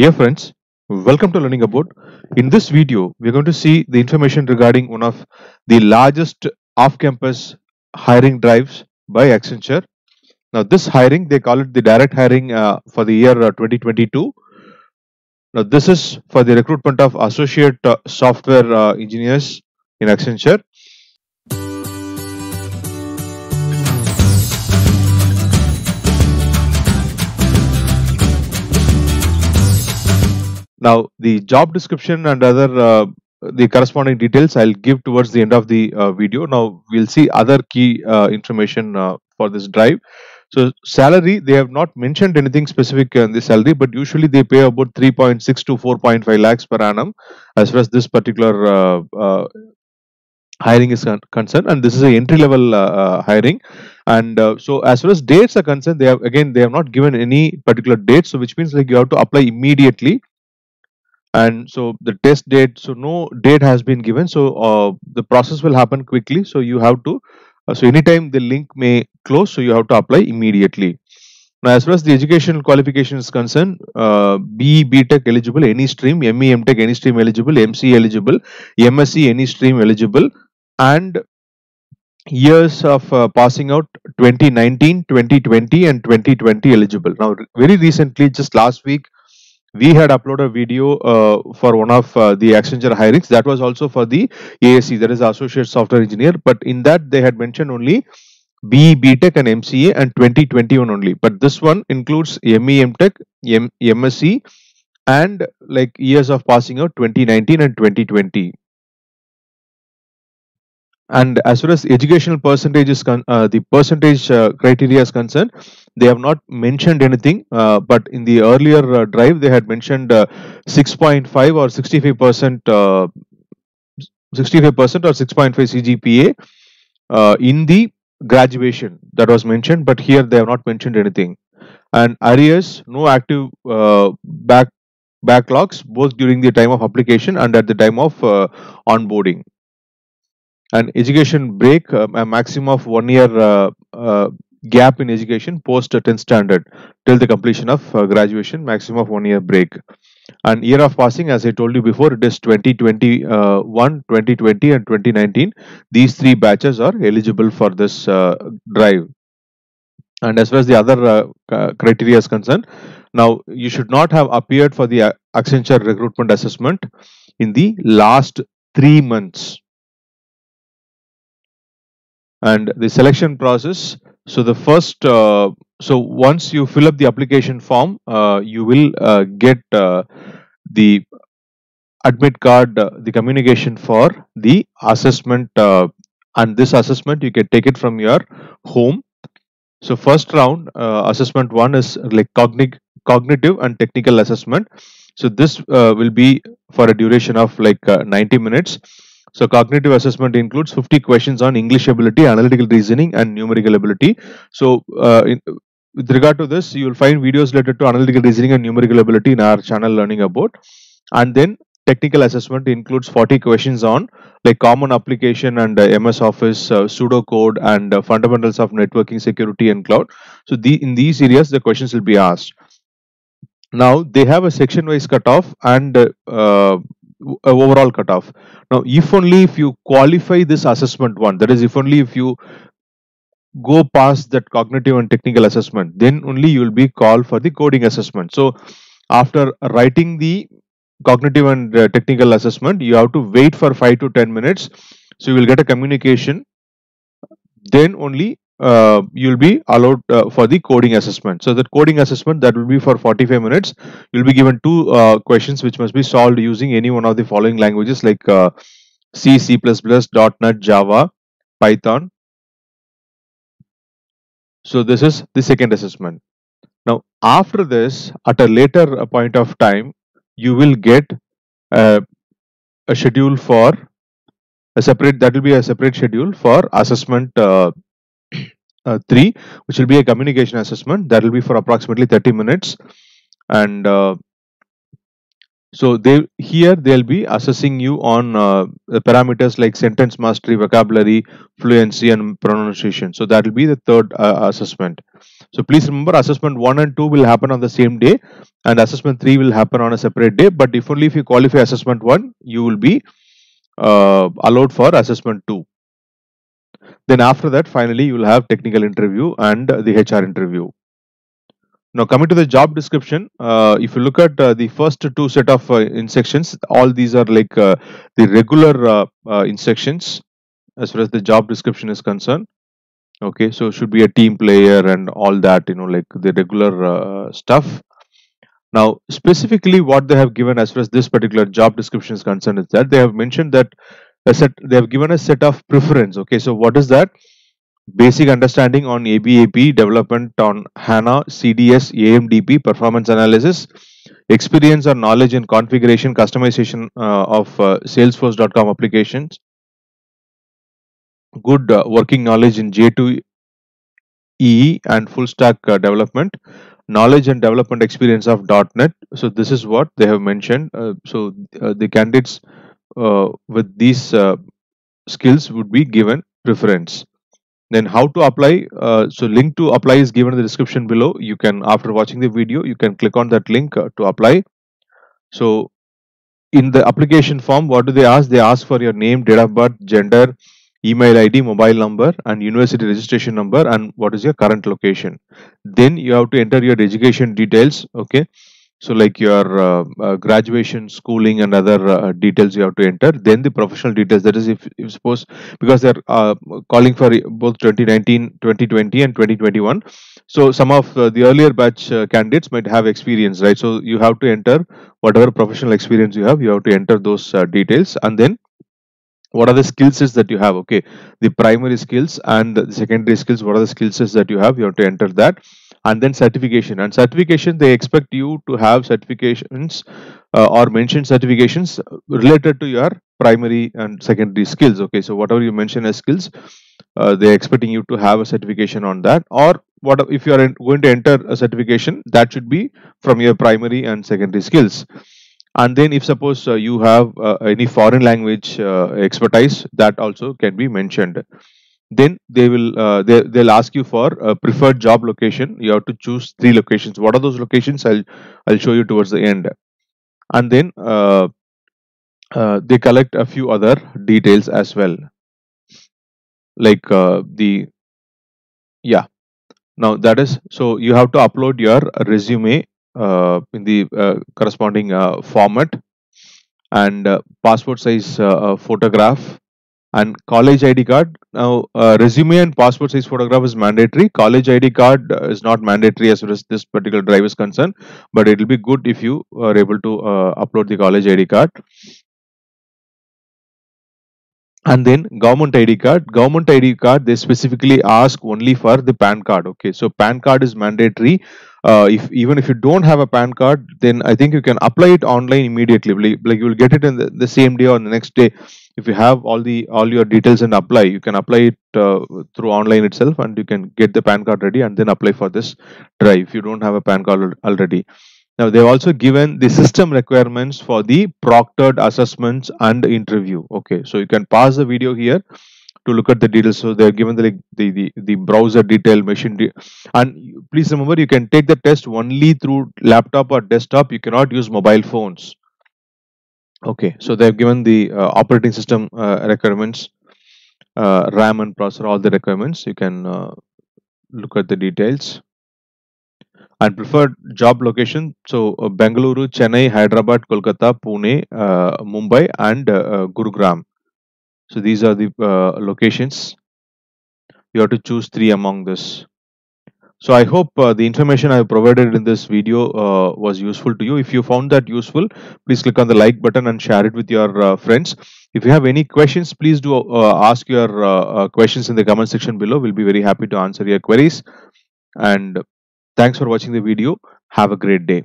Dear friends, welcome to Learning About. In this video, we're going to see the information regarding one of the largest off-campus hiring drives by Accenture. Now, this hiring, they call it the direct hiring for the year 2022. Now, this is for the recruitment of associate software engineers in Accenture. Now, the job description and other the corresponding details I'll give towards the end of the video. Now, we'll see other key information for this drive. So, salary, they have not mentioned anything specific in the salary, but usually they pay about 3.6 to 4.5 lakhs per annum as far as this particular hiring is concerned, and this is a entry level hiring. And so as far as dates are concerned, they have not given any particular date, so which means like you have to apply immediately. And so the test date, so no date has been given, so the process will happen quickly, so you have to so anytime the link may close, so you have to apply immediately. Now, as far as the educational qualification is concerned, BE BTech eligible any stream, ME MTech any stream eligible, MC eligible, MSc any stream eligible, and years of passing out 2019, 2020 and 2020 eligible. Now, very recently, just last week, we had uploaded a video for one of the Accenture hirings. That was also for the ASE, that is Associate Software Engineer, but in that they had mentioned only BE BTech and MCA and 2021 only. But this one includes ME MTech, MSc, and like years of passing out 2019 and 2020. And as far as educational percentage is the percentage criteria is concerned, they have not mentioned anything, but in the earlier drive they had mentioned 6.5 or 65%, 65% or 6.5 CGPA in the graduation, that was mentioned, but here they have not mentioned anything. And arrears, no active backlogs both during the time of application and at the time of onboarding. And education break, a maximum of 1 year gap in education post 10th standard till the completion of graduation, maximum of 1 year break. And year of passing, as I told you before, it is 2021, 2020 and 2019. These three batches are eligible for this drive. And as far as the other criteria is concerned, now you should not have appeared for the Accenture recruitment assessment in the last 3 months. And the selection process, so the first so once you fill up the application form, you will get the admit card, the communication for the assessment, and this assessment you can take it from your home. So first round, assessment 1 is like cognitive and technical assessment. So this will be for a duration of like 90 minutes. So cognitive assessment includes 50 questions on English ability, analytical reasoning and numerical ability. So with regard to this, you will find videos related to analytical reasoning and numerical ability in our channel Learning About. And then technical assessment includes 40 questions on like common application and MS Office, pseudocode and fundamentals of networking, security and cloud. So in these areas, the questions will be asked. Now they have a section wise cutoff and overall cutoff. Now, if only if you qualify this assessment 1, that is if only if you go past that cognitive and technical assessment, then only you will be called for the coding assessment. So after writing the cognitive and technical assessment, you have to wait for 5 to 10 minutes. So you will get a communication, then only you will be allowed for the coding assessment. So that coding assessment, that will be for 45 minutes. You will be given 2 questions which must be solved using any one of the following languages like C, C++, .NET, Java, Python. So this is the second assessment. Now after this, at a later point of time, you will get a schedule for a separate, that will be a separate schedule for assessment 3, which will be a communication assessment, that will be for approximately 30 minutes. And so they'll be assessing you on the parameters like sentence mastery, vocabulary, fluency and pronunciation. So that will be the third assessment. So please remember, assessment 1 and 2 will happen on the same day, and assessment 3 will happen on a separate day. But if only if you qualify assessment 1, you will be allowed for assessment 2. Then after that, finally, you will have technical interview and the HR interview. Now coming to the job description, if you look at the first two set of instructions, all these are like the regular instructions as far as the job description is concerned. Okay, so should be a team player and all that, like the regular stuff. Now specifically what they have given as far as this particular job description is concerned is that they have mentioned that they have given a set of preference. Okay, so what is that? Basic understanding on ABAP development on HANA, CDS, AMDP, performance analysis, experience or knowledge in configuration, customization of Salesforce.com applications, good working knowledge in J2EE and full stack development, knowledge and development experience of .NET. So this is what they have mentioned. The candidates with these skills would be given preference. Then how to apply? So link to apply is given in the description below. You can, after watching the video, you can click on that link to apply. So in the application form, what do they ask? They ask for your name, date of birth, gender, email ID, mobile number, and university registration number, and what is your current location. Then you have to enter your education details. Okay, so like your graduation, schooling, and other details you have to enter. Then the professional details, that is if suppose, because they're calling for both 2019, 2020 and 2021. So some of the earlier batch candidates might have experience, right? So you have to enter whatever professional experience you have. You have to enter those details. And then what are the skill sets that you have? Okay, the primary skills and the secondary skills, what are the skill sets that you have? You have to enter that. And then certification, and certification, they expect you to have certifications or mention certifications related to your primary and secondary skills. Okay, so whatever you mention as skills, they're expecting you to have a certification on that. Or what if you are going to enter a certification, that should be from your primary and secondary skills. And then if suppose you have any foreign language expertise, that also can be mentioned. Then they'll ask you for a preferred job location. You have to choose 3 locations. What are those locations? I'll show you towards the end. And then they collect a few other details as well, like the yeah. Now that is, so you have to upload your resume in the corresponding format, and passport size photograph, and college ID card. Now resume and passport size photograph is mandatory. College ID card is not mandatory as far as this particular drive is concerned, but it will be good if you are able to upload the college ID card. And then government ID card. Government ID card, they specifically ask only for the PAN card. Okay, so PAN card is mandatory. If even if you don't have a PAN card, then I think you can apply it online immediately. Like you will get it in the same day or the next day. If you have all your details and apply, you can apply it through online itself, and you can get the PAN card ready and then apply for this drive if you don't have a PAN card already. Now they've also given the system requirements for the proctored assessments and interview. Okay, so you can pause the video here to look at the details. So they're given the browser detail, and please remember, you can take the test only through laptop or desktop. You cannot use mobile phones. Okay, so they've given the operating system requirements, RAM and processor, all the requirements. You can look at the details. And preferred job location, so Bengaluru, Chennai, Hyderabad, Kolkata, Pune, Mumbai, and Gurugram. So these are the locations. You have to choose 3 among this. So I hope the information I have provided in this video was useful to you. If you found that useful, please click on the like button and share it with your friends. If you have any questions, please do ask your questions in the comment section below. We'll be very happy to answer your queries. And thanks for watching the video. Have a great day.